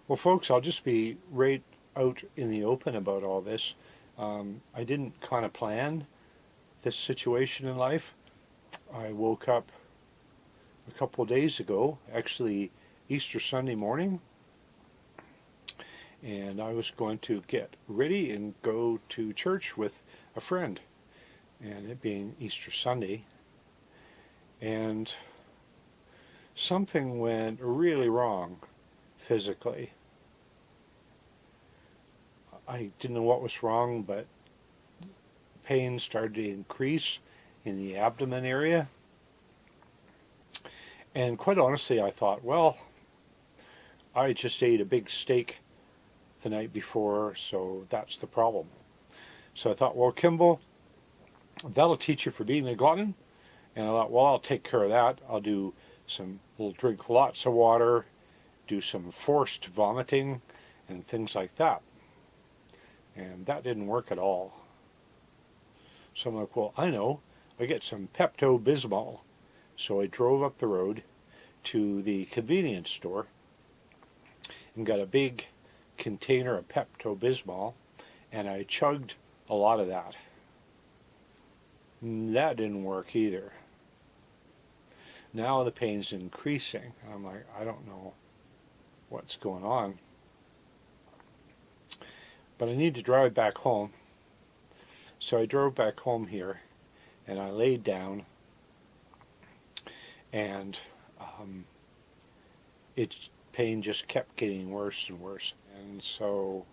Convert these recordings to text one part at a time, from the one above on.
Well, folks, I'll just be right out in the open about all this. I didn't kind of plan this situation in life. I woke up a couple of days ago, actually Easter Sunday morning, and I was going to get ready and go to church with a friend, and it being Easter Sunday, and something went really wrong physically. I didn't know what was wrong, but pain started to increase in the abdomen area. And quite honestly, I thought, well, I just ate a big steak the night before, so that's the problem. So I thought, well, Kimball, that'll teach you for being a glutton. And I thought, well, I'll take care of that. We'll drink lots of water, do some forced vomiting and things like that. And that didn't work at all. So I'm like, well, I know, I get some Pepto-Bismol. So I drove up the road to the convenience store and got a big container of Pepto-Bismol, and I chugged a lot of that. That didn't work either. Now the pain's increasing. I'm like, I don't know what's going on. But I need to drive back home. So I drove back home here, and I laid down, and pain just kept getting worse and worse. And so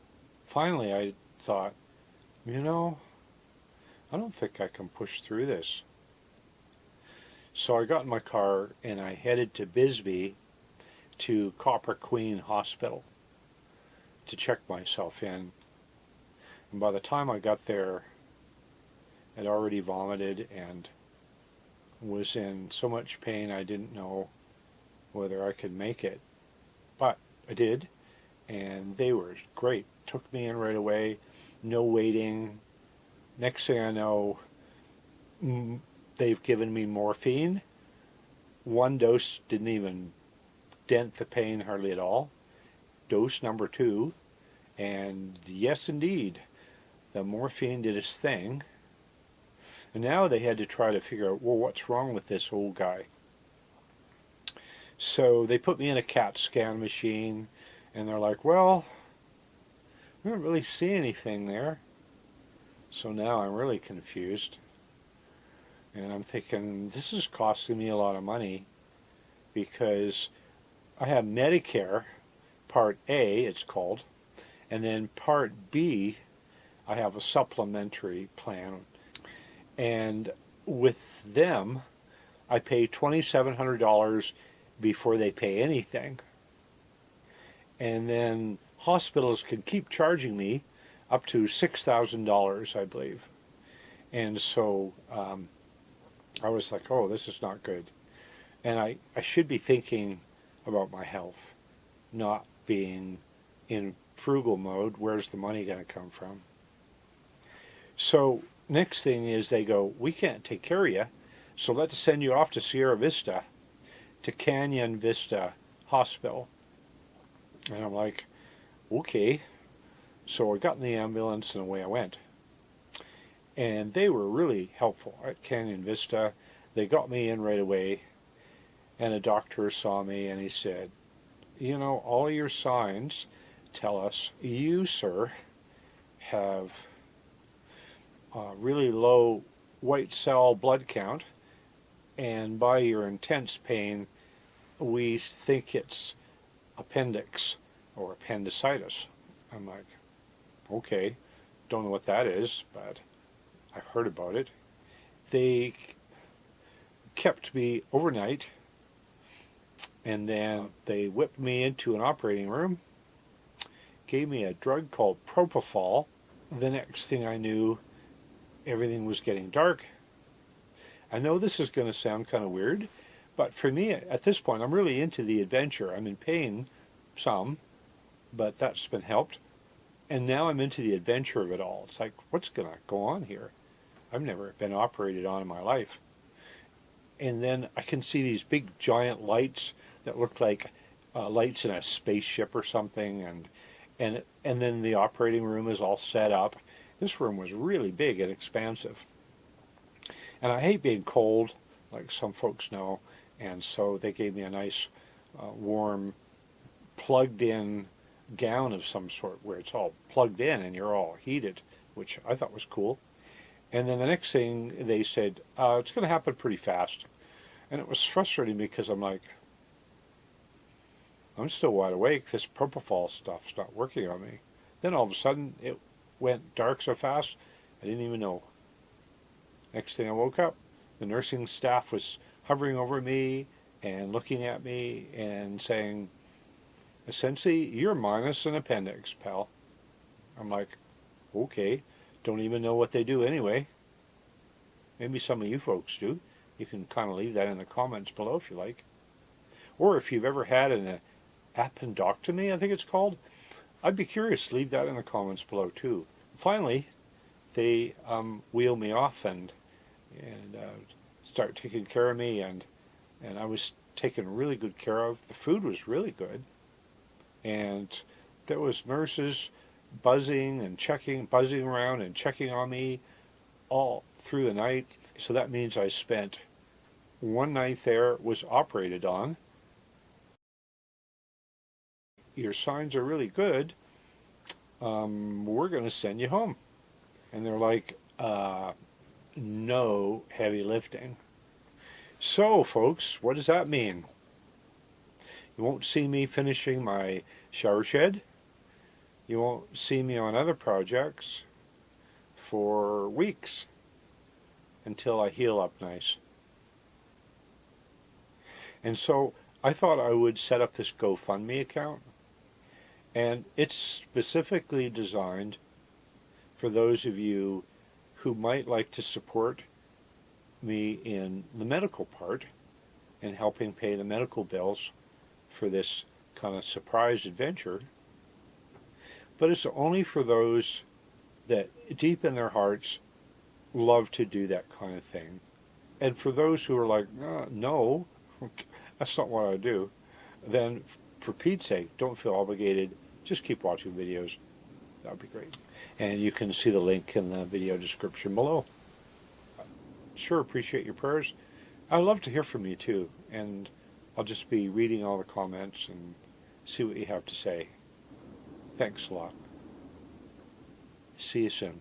finally I thought, I don't think I can push through this. So I got in my car and I headed to Bisbee to Copper Queen Hospital to check myself in. And by the time I got there, I'd already vomited and was in so much pain I didn't know whether I could make it. But I did, and they were great. Took me in right away, no waiting. Next thing I know, they've given me morphine. One dose didn't even dent the pain hardly at all. Dose number 2, and yes indeed, the morphine did its thing. And now they had to try to figure out, well, what's wrong with this old guy? So they put me in a CAT scan machine, and they're like, well, we don't really see anything there. So now I'm really confused. And I'm thinking, this is costing me a lot of money because I have Medicare, Part A it's called, and then Part B, I have a supplementary plan. And with them, I pay $2,700 before they pay anything. And then hospitals can keep charging me up to $6,000, I believe. And so I was like, oh, this is not good. And I should be thinking about my health, not being in frugal mode. Where's the money going to come from? So next thing is they go, we can't take care of you, so let's send you off to Sierra Vista, to Canyon Vista Hospital. And I'm like, okay. So I got in the ambulance and away I went. And they were really helpful at Canyon Vista. They got me in right away, and a doctor saw me and he said, all your signs tell us you, sir, have really low white cell blood count, and by your intense pain, we think it's appendix or appendicitis. I'm like, okay, don't know what that is, but I've heard about it. They kept me overnight, and then they whipped me into an operating room, gave me a drug called propofol. The next thing I knew, everything was getting dark. I know this is going to sound kind of weird, but for me at this point, I'm really into the adventure. I'm in pain some, but that's been helped. And now I'm into the adventure of it all. It's like, what's going to go on here? I've never been operated on in my life. And then I can see these big giant lights that look like lights in a spaceship or something, and then the operating room is all set up. This room was really big and expansive. And I hate being cold, like some folks know, and so they gave me a nice, warm, plugged-in gown of some sort where it's all plugged in and you're all heated, which I thought was cool. And then the next thing they said, it's going to happen pretty fast. And it was frustrating because I'm like, I'm still wide awake. This propofol stuff's not working on me. Then all of a sudden it went dark so fast I didn't even know. Next thing I woke up, the nursing staff was hovering over me and looking at me and saying, essentially, you're minus an appendix, pal. I'm like, okay, don't even know what they do anyway. Maybe some of you folks do. You can kind of leave that in the comments below if you like. Or if you've ever had an appendectomy, I think it's called, I'd be curious. Leave that in the comments below too. Finally, they wheel me off and start taking care of me, and I was taken really good care of. The food was really good, and there was nurses buzzing around and checking on me all through the night. So that means I spent one night there, was operated on. Your signs are really good. We're going to send you home. And they're like, no heavy lifting. So, folks, what does that mean? You won't see me finishing my shower shed. You won't see me on other projects for weeks until I heal up nice. And so I thought I would set up this GoFundMe account, and it's specifically designed for those of you who might like to support me in the medical part and helping pay the medical bills for this kind of surprise adventure. But it's only for those that deep in their hearts love to do that kind of thing. And for those who are like, no, that's not what I do, then for Pete's sake, don't feel obligated. Just keep watching videos. That would be great. And you can see the link in the video description below. Sure appreciate your prayers. I'd love to hear from you too, and I'll just be reading all the comments and see what you have to say. Thanks a lot. See you soon.